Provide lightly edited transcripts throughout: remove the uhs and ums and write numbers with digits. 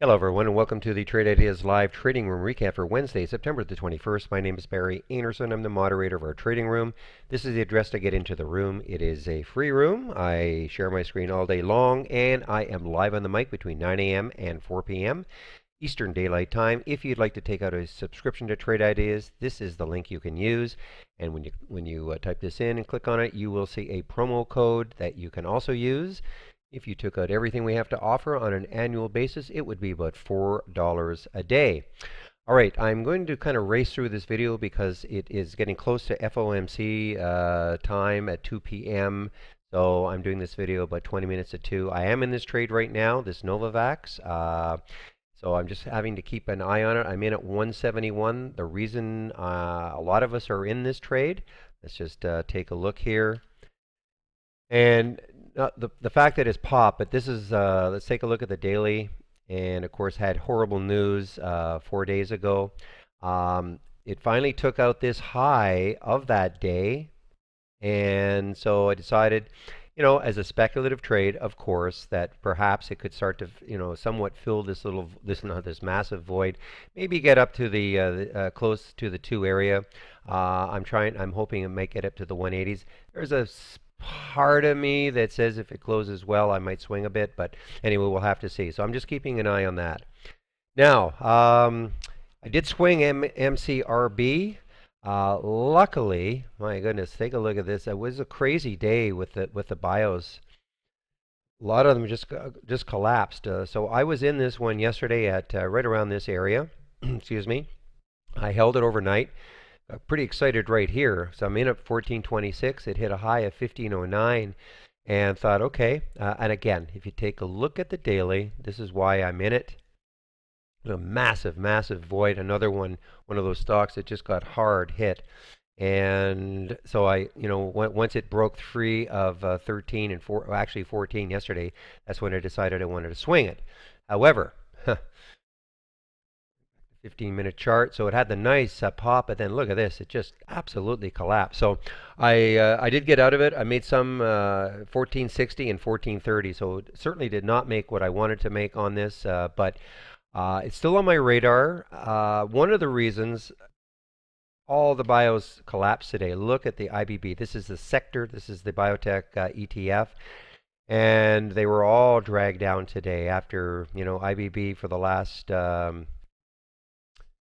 Hello everyone and welcome to the Trade Ideas Live Trading Room recap for Wednesday, September the 21st. My name is Barry Anderson. I'm the moderator of our trading room. This is the address to get into the room. It is a free room. I share my screen all day long and I am live on the mic between 9 a.m. and 4 p.m. Eastern Daylight Time. If you'd like to take out a subscription to Trade Ideas, this is the link you can use. And when you type this in and click on it, you will see a promo code that you can also use. If you took out everything we have to offer on an annual basis, it would be about $4 a day. All right, I'm going to kind of race through this video because it is getting close to FOMC time at 2 p.m. So I'm doing this video about 20 minutes to 2. I am in this trade right now, this Novavax. So I'm just having to keep an eye on it. I'm in at 171. The reason a lot of us are in this trade, let's just take a look here. And the fact that it's popped, but this is, let's take a look at the daily. And of course had horrible news 4 days ago. It finally took out this high of that day. And so I decided, as a speculative trade, of course, that perhaps it could start to, somewhat fill this this massive void, maybe get up to the close to the 2 area. I'm hoping it might get up to the 180s. There's a part of me that says if it closes well, I might swing a bit, but anyway, we'll have to see. So I'm just keeping an eye on that. Now, I did swing MCRB. Luckily, my goodness, take a look at this. It was a crazy day with the bios. A lot of them just collapsed. So I was in this one yesterday at right around this area. Excuse me. I held it overnight. Pretty excited right here. So I'm in at 1426. It hit a high of 1509 and thought, okay. And again, if you take a look at the daily, this is why I'm in it. A massive, massive void. Another one of those stocks that just got hard hit. And so once it broke free of 13 and 4, actually 14 yesterday, that's when I decided I wanted to swing it. However, 15-minute chart. So it had the nice pop, but then look at this. It just absolutely collapsed. So I did get out of it. I made some 1460 and 1430. So it certainly did not make what I wanted to make on this, but it's still on my radar. One of the reasons all the bios collapsed today. Look at the IBB. This is the sector. This is the biotech ETF. And they were all dragged down today after, IBB for the last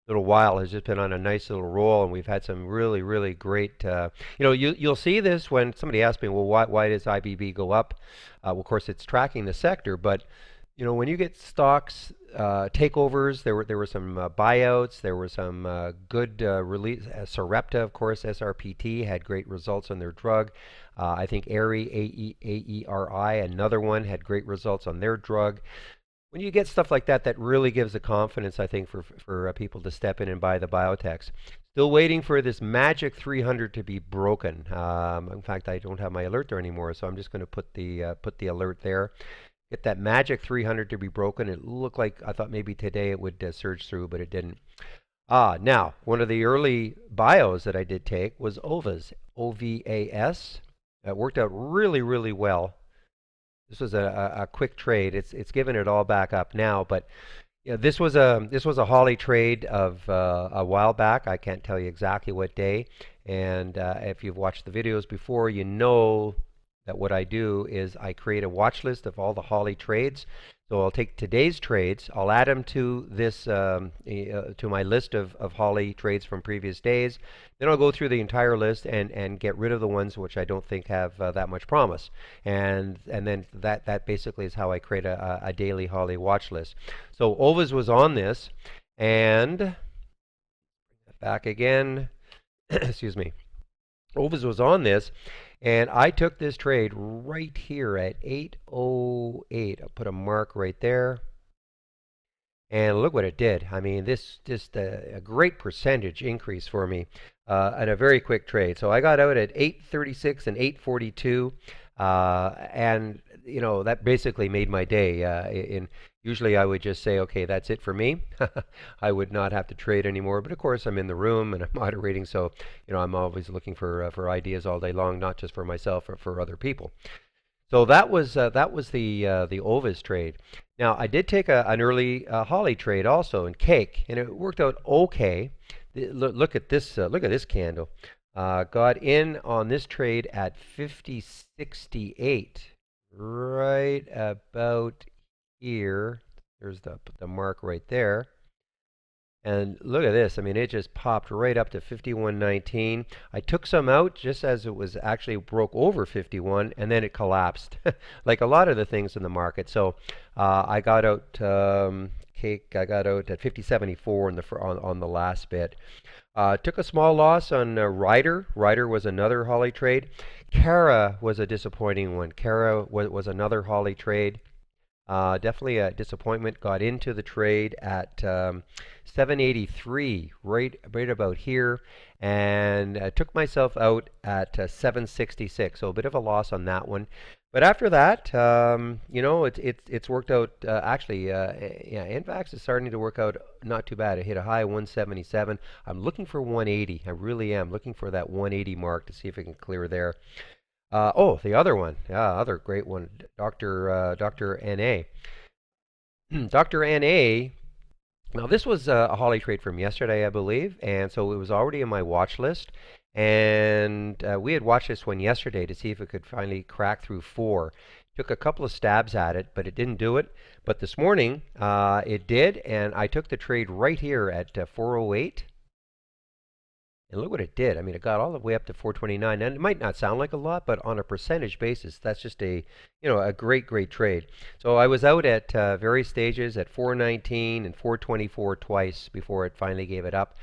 little while has just been on a nice little roll, and we've had some really, really great. You'll see this when somebody asks me, well, why does IBB go up? Well, of course, it's tracking the sector, but when you get stocks takeovers, there were some buyouts, there were some good release. Sarepta, of course, SRPT had great results on their drug. I think AERI, AERI, another one, had great results on their drug. When you get stuff like that, that really gives the confidence, I think, for people to step in and buy the biotechs. Still waiting for this magic 300 to be broken. In fact, I don't have my alert there anymore, so I'm just going to put the alert there. Get that magic 300 to be broken. It looked like I thought maybe today it would surge through, but it didn't. Now, one of the early bios that I did take was OVAS, OVAS. It worked out really, really well. This was a quick trade. It's given it all back up now, but this was a Holly trade of a while back. I can't tell you exactly what day. And if you've watched the videos before, you know that what I do is I create a watch list of all the Holly trades. So I'll take today's trades, I'll add them to this to my list of Holly trades from previous days. Then I'll go through the entire list and get rid of the ones which I don't think have that much promise. And then that basically is how I create a daily Holly watch list. So OVAS was on this, and back again. Excuse me. OVAS was on this, and I took this trade right here at 808. I'll put a mark right there. And look what it did. I mean, this just a great percentage increase for me and a very quick trade. So I got out at 836 and 842. And, that basically made my day. Usually I would just say, okay, that's it for me. I would not have to trade anymore. But of course, I'm in the room and I'm moderating. So, I'm always looking for ideas all day long, not just for myself or for other people. So that was the OVAS trade. Now, I did take an early Holly trade also in cake, and it worked out okay. Look at this. Look at this candle. Got in on this trade at 50.68, right about here. There's the mark right there. And look at this. I mean, it just popped right up to 51.19. I took some out just as it was actually broke over 51, and then it collapsed, like a lot of the things in the market. So I got out cake. I got out at 50.74 on the last bit. Took a small loss on Ryder. Ryder was another Holly trade. Cara was a disappointing one. Cara was another Holly trade. Definitely a disappointment. Got into the trade at 783, right about here, and took myself out at 766. So a bit of a loss on that one. But after that, it's worked out. Actually, yeah, Invax is starting to work out not too bad. I hit a high of 177. I'm looking for 180. I really am looking for that 180 mark to see if it can clear there. Oh, the other one, yeah, other great one, Dr. NA. Dr. NA. Now this was a Holly trade from yesterday, I believe, and so it was already in my watch list. And we had watched this one yesterday to see if it could finally crack through 4. Took a couple of stabs at it, but it didn't do it. But this morning it did, and I took the trade right here at 408. And look what it did. I mean, it got all the way up to 429. And it might not sound like a lot, but on a percentage basis, that's just a great trade. So I was out at various stages at 419 and 424 twice before it finally gave it up.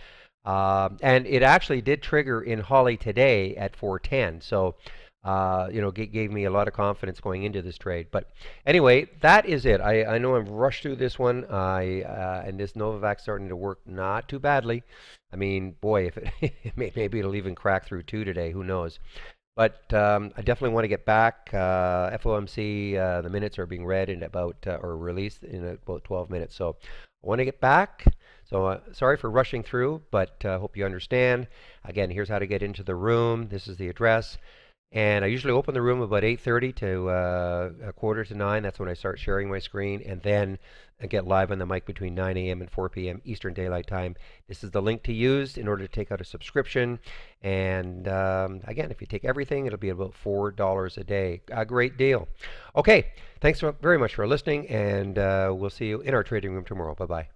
And it actually did trigger in Holly today at 410. So, gave me a lot of confidence going into this trade. But anyway, that is it. I know I've rushed through this one. And this Novavax starting to work not too badly. I mean, boy, if it maybe it'll even crack through 2 today. Who knows? But I definitely want to get back. FOMC, the minutes are being read in about or released in about 12 minutes. So I want to get back. So sorry for rushing through, but hope you understand. Again, here's how to get into the room. This is the address. And I usually open the room about 8:30 to a quarter to 9. That's when I start sharing my screen. And then I get live on the mic between 9 a.m. and 4 p.m. Eastern Daylight Time. This is the link to use in order to take out a subscription. And again, if you take everything, it'll be about $4 a day. A great deal. Okay, thanks very much for listening, and we'll see you in our trading room tomorrow. Bye-bye.